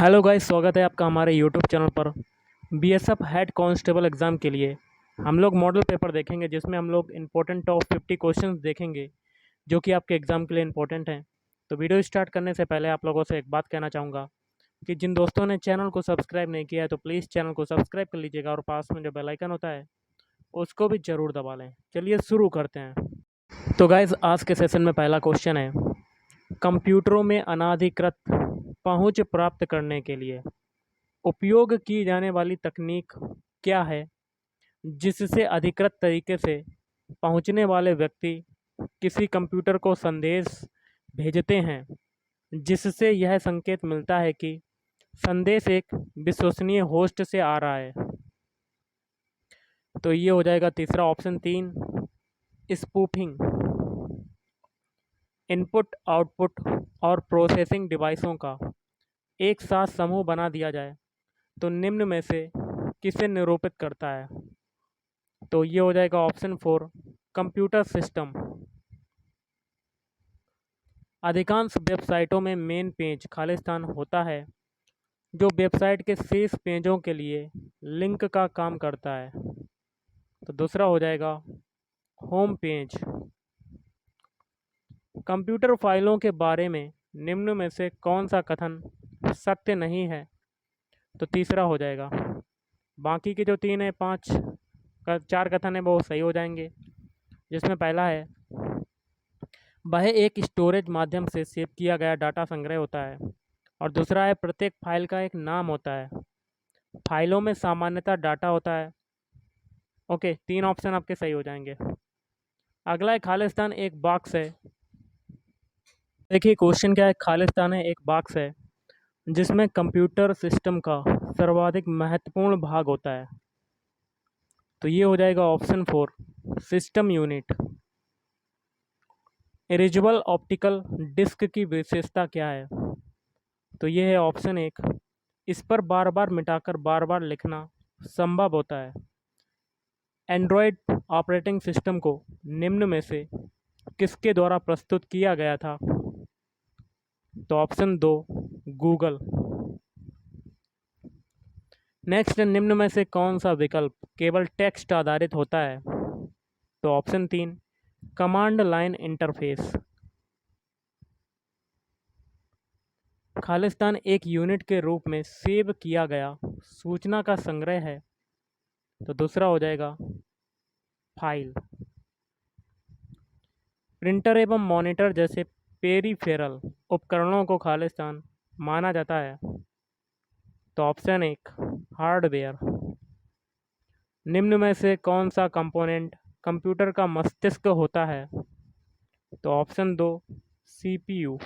Hello guys, स्वागत है आपका हमारे यूट्यूब चैनल पर। बीएसएफ हेड कांस्टेबल एग्ज़ाम के लिए हम लोग मॉडल पेपर देखेंगे, जिसमें हम लोग इम्पोर्टेंट टॉप 50 क्वेश्चंस देखेंगे जो कि आपके एग्ज़ाम के लिए इम्पोर्टेंट हैं। तो वीडियो स्टार्ट करने से पहले आप लोगों से एक बात कहना चाहूँगा कि जिन दोस्तों ने चैनल को सब्सक्राइब नहीं किया है तो प्लीज़ चैनल को सब्सक्राइब कर लीजिएगा और पास में जो बेल आइकन होता है उसको भी ज़रूर दबा लें। चलिए शुरू करते हैं। तो गाइस, आज के सेशन में पहला क्वेश्चन है, कंप्यूटरों में अनाधिकृत पहुँच प्राप्त करने के लिए उपयोग की जाने वाली तकनीक क्या है, जिससे अधिकृत तरीके से पहुंचने वाले व्यक्ति किसी कंप्यूटर को संदेश भेजते हैं, जिससे यह संकेत मिलता है कि संदेश एक विश्वसनीय होस्ट से आ रहा है। तो ये हो जाएगा तीसरा ऑप्शन 3, स्पूफिंग। इनपुट, आउटपुट और प्रोसेसिंग डिवाइसों का एक साथ समूह बना दिया जाए तो निम्न में से किसे निरूपित करता है? तो ये हो जाएगा ऑप्शन 4, कंप्यूटर सिस्टम। अधिकांश वेबसाइटों में मेन पेज खालिस्तान होता है, जो वेबसाइट के शेष पेजों के लिए लिंक का काम करता है। तो दूसरा हो जाएगा होम पेज। कंप्यूटर फाइलों के बारे में निम्न में से कौन सा कथन सत्य नहीं है? तो तीसरा हो जाएगा। बाकी के जो 3 है 5 का 4 कथन है वो सही हो जाएंगे, जिसमें पहला है, वह एक स्टोरेज माध्यम से सेव किया गया डाटा संग्रह होता है। और दूसरा है, प्रत्येक फाइल का एक नाम होता है। फाइलों में सामान्यतः डाटा होता है। ओके, 3 ऑप्शन आपके सही हो जाएंगे। अगला है, खालिस्तान एक बॉक्स है। देखिए क्वेश्चन क्या है, खालिस्तान है एक बॉक्स है जिसमें कंप्यूटर सिस्टम का सर्वाधिक महत्वपूर्ण भाग होता है। तो ये हो जाएगा option 4, system unit. Erasable optical disc की विशेषता क्या है? तो ये है ऑप्शन 1, इस पर बार बार मिटाकर बार बार लिखना संभव होता है। एंड्रॉयड ऑपरेटिंग सिस्टम को निम्न में से किसके द्वारा प्रस्तुत किया गया था? तो ऑप्शन 2, गूगल। नेक्स्ट, निम्न में से कौन सा विकल्प केवल टेक्स्ट आधारित होता है? तो option 3, command line interface. Khalistan एक यूनिट के रूप में सेव किया गया सूचना का संग्रह है। तो दूसरा हो जाएगा फाइल। प्रिंटर एवं मॉनिटर जैसे पेरीफेरल उपकरणों को खालिस्तान माना जाता है। तो ऑप्शन 1, हार्डवेयर। निम्न में से कौन सा कंपोनेंट कंप्यूटर का मस्तिष्क होता है? तो ऑप्शन 2, सीपीयू।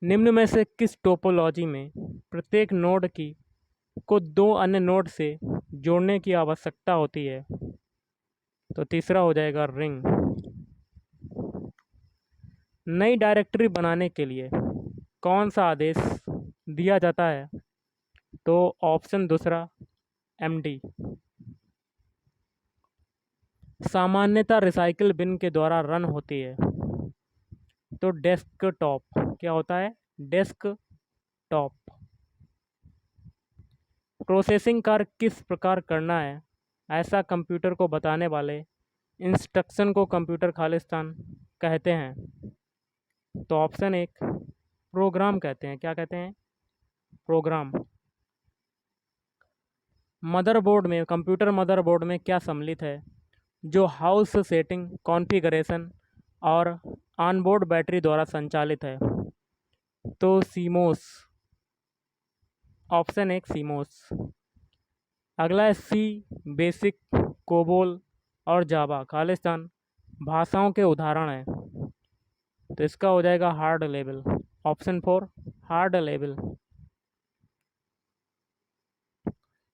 निम्न में से किस टोपोलॉजी में प्रत्येक नोड की को 2 अन्य नोड से जोड़ने की आवश्यकता होती है? तो तीसरा हो जाएगा रिंग। नई डायरेक्टरी बनाने के लिए कौन सा आदेश दिया जाता है? तो ऑप्शन दूसरा, एमडी। सामान्यतः रिसाइकिल बिन के द्वारा रन होती है। तो डेस्कटॉप। क्या होता है? डेस्कटॉप। प्रोसेसिंग कार्य किस प्रकार करना है, ऐसा कंप्यूटर को बताने वाले इंस्ट्रक्शन को कंप्यूटर खालिस्तान कहते हैं? तो ऑप्शन 1, प्रोग्राम कहते हैं। क्या कहते हैं? प्रोग्राम। मदरबोर्ड में, कंप्यूटर मदरबोर्ड में क्या सम्मिलित है जो हाउस सेटिंग, कॉन्फ़िगरेशन और ऑनबोर्ड बैटरी द्वारा संचालित है? तो सीमोस। Option 1, CMOS. अगला है, सी, बेसिक, कोबोल और जावा खालिस्तान भाषाओं के उदाहरण हैं। तो इसका हो जाएगा hard level. Option 4, hard level.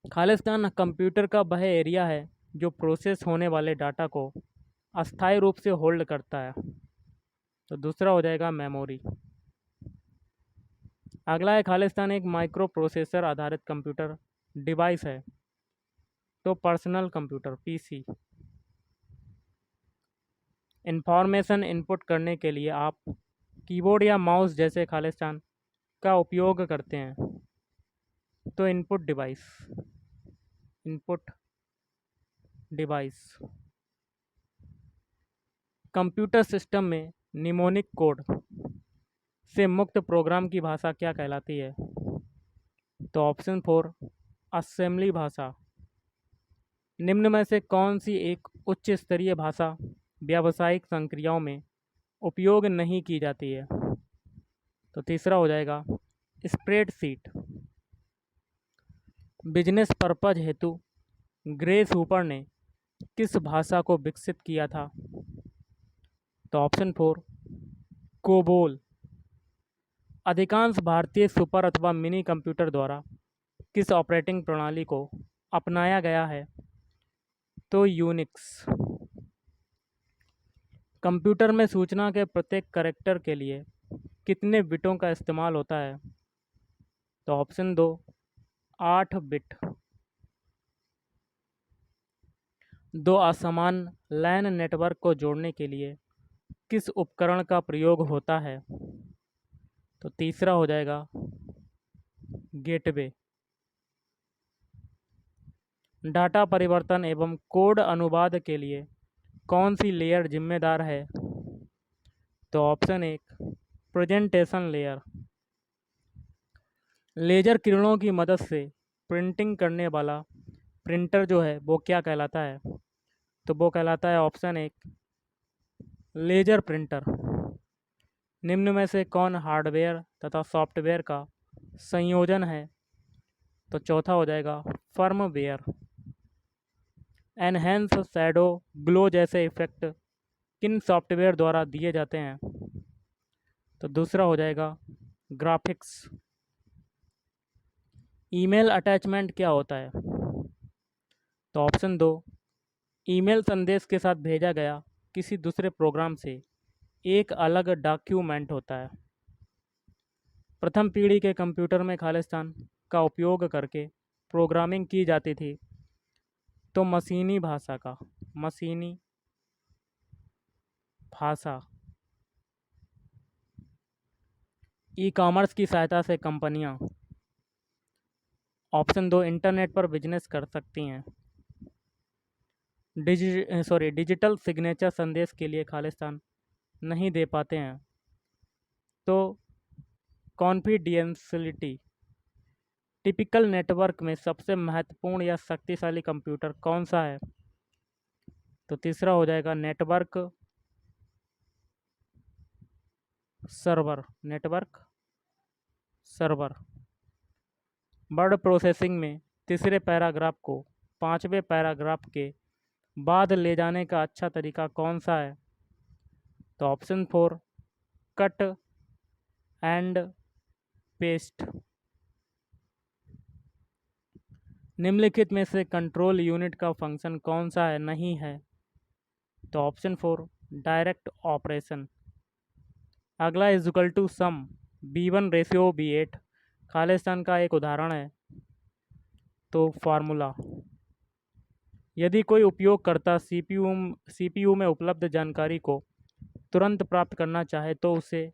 Khalistan computer का वह एरिया है जो प्रोसेस होने वाले डाटा को अस्थायी रूप से होल्ड करता है। तो दूसरा हो जाएगा मेमोरी। अगला है, खालिस्तान एक माइक्रो प्रोसेसर आधारित कंप्यूटर डिवाइस है। तो personal computer, PC. Information input करने के लिए आप कीबोर्ड या माउस जैसे खालिस्तान का उपयोग करते हैं? तो इनपुट डिवाइस। कंप्यूटर सिस्टम में निमोनिक कोड से मुक्त प्रोग्राम की भाषा क्या कहलाती है? तो ऑप्शन 4 असेंबली भाषा। निम्न में से कौन सी एक उच्च स्तरीय भाषा व्यावसायिक संक्रियाओं में उपयोग नहीं की जाती है? तो तीसरा हो जाएगा स्प्रेडशीट। बिजनेस पर्पज हेतु ग्रेस हूपर ने किस भाषा को विकसित किया था? तो ऑप्शन 4 कोबोल। अधिकांश भारतीय सुपर अथवा मिनी कंप्यूटर द्वारा किस ऑपरेटिंग प्रणाली को अपनाया गया है? तो यूनिक्स। कंप्यूटर में सूचना के प्रत्येक कैरेक्टर के लिए कितने बिटों का इस्तेमाल होता है? तो ऑप्शन 2 8 बिट। दो असमान लैन नेटवर्क को जोड़ने के लिए किस उपकरण का प्रयोग होता है? तो तीसरा हो जाएगा गेटवे। डाटा परिवर्तन एवं कोड अनुवाद के लिए कौन सी लेयर जिम्मेदार है? तो ऑप्शन 1 प्रेजेंटेशन लेयर। लेजर किरणों की मदद से प्रिंटिंग करने वाला प्रिंटर जो है वो क्या कहलाता है? तो वो कहलाता है ऑप्शन 1 लेजर प्रिंटर। निम्न में से कौन हार्डवेयर तथा सॉफ्टवेयर का संयोजन है? तो चौथा हो जाएगा फर्मवेयर। एनहेंस शैडो ग्लो जैसे इफेक्ट किन सॉफ्टवेयर द्वारा दिए जाते हैं? तो दूसरा हो जाएगा ग्राफिक्स। ईमेल अटैचमेंट क्या होता है? तो ऑप्शन 2 ईमेल संदेश के साथ भेजा गया किसी दूसरे प्रोग्राम से एक अलग डॉक्यूमेंट होता है। प्रथम पीढ़ी के कंप्यूटर में खालिस्तान का उपयोग करके प्रोग्रामिंग की जाती थी। तो मशीनी भाषा। ई कॉमर्स की सहायता से कंपनियां ऑप्शन 2 इंटरनेट पर बिजनेस कर सकती हैं। डिजिटल सिग्नेचर संदेश के लिए खालिस्तान नहीं दे पाते हैं। तो कॉन्फिडेंशियलिटी। टिपिकल नेटवर्क में सबसे महत्वपूर्ण या शक्तिशाली कंप्यूटर कौन सा है? तो तीसरा हो जाएगा नेटवर्क सर्वर। वर्ड प्रोसेसिंग में तीसरे पैराग्राफ को पांचवें पैराग्राफ के बाद ले जाने का अच्छा तरीका कौन सा है? तो ऑप्शन 4 कट एंड पेस्ट। निम्नलिखित में से कंट्रोल यूनिट का फंक्शन कौन सा है नहीं है? तो ऑप्शन 4 डायरेक्ट ऑपरेशन। अगला equal to sum B1:B8 Khalistan का एक उदाहरण है। तो फार्मूला। यदि कोई उपयोगकर्ता सीपीयू में उपलब्ध जानकारी को तुरंत प्राप्त करना चाहे तो उसे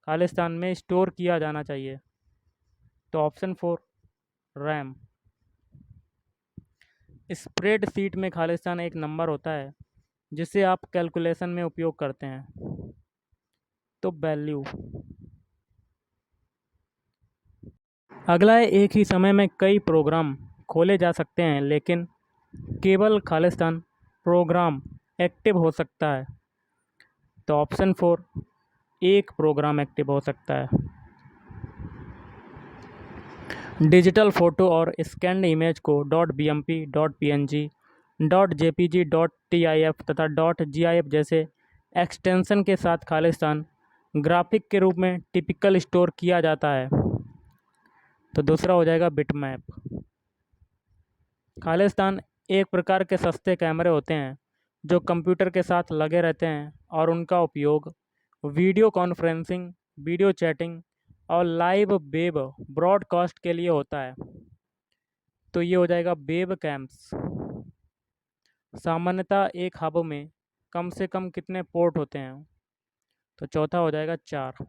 खालिस्तान में स्टोर किया जाना चाहिए। तो ऑप्शन 4 रैम। स्प्रेडशीट में खालिस्तान एक नंबर होता है जिसे आप कैलकुलेशन में उपयोग करते हैं। तो वैल्यू। अगला है एक ही समय में कई प्रोग्राम खोले जा सकते हैं लेकिन केवल खालिस्तान प्रोग्राम एक्टिव हो सकता है। तो ऑप्शन 4 एक प्रोग्राम एक्टिव हो सकता है। डिजिटल फ़ोटो और स्कैन्ड इमेज को .bmp .png .jpg .tif तथा .gif जैसे एक्सटेंशन के साथ खालिस्तान ग्राफिक के रूप में टिपिकल स्टोर किया जाता है। तो दूसरा हो जाएगा बिटमैप। खालिस्तान एक प्रकार के सस्ते कैमरे होते हैं जो कंप्यूटर के साथ लगे रहते हैं और उनका उपयोग वीडियो कॉन्फ्रेंसिंग, वीडियो चैटिंग और लाइव वेब ब्रॉडकास्ट के लिए होता है। तो ये हो जाएगा वेब कैम्स। सामान्यतः एक हब में कम से कम कितने पोर्ट होते हैं? तो चौथा हो जाएगा 4।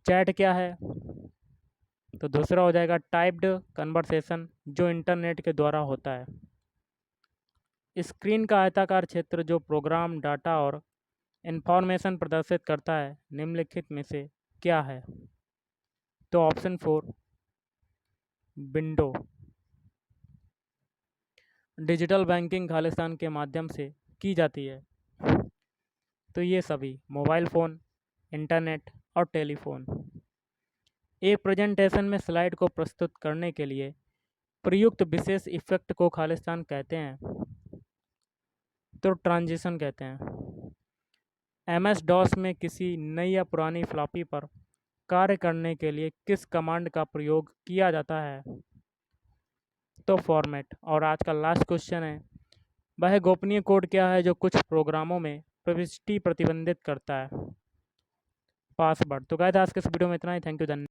चैट क्या है? तो दूसरा हो जाएगा टाइप्ड कन्वर्सेशन जो इंटरनेट के द्वारा होता है। स्क्रीन का आयताकार क्षेत्र जो प्रोग्राम डाटा और इन्फॉर्मेशन प्रदर्शित करता है निम्नलिखित में से क्या है? तो option 4 window. Digital banking Khalistan के माध्यम से की जाती है। तो ये सभी मोबाइल फ़ोन, इंटरनेट और टेलीफोन। एक प्रेजेंटेशन में स्लाइड को प्रस्तुत करने के लिए प्रयुक्त विशेष इफ़ेक्ट को खालिस्तान कहते हैं। तो ट्रांजिशन कहते हैं। MS DOS में किसी नई या पुरानी फ्लॉपी पर कार्य करने के लिए किस कमांड का प्रयोग किया जाता है? तो फॉर्मेट। और आज का लास्ट क्वेश्चन है, वह गोपनीय कोड क्या है जो कुछ प्रोग्रामों में प्रविष्टि प्रतिबंधित करता है? पासवर्ड। तो गाइस आज के इस वीडियो में इतना ही। Thank you.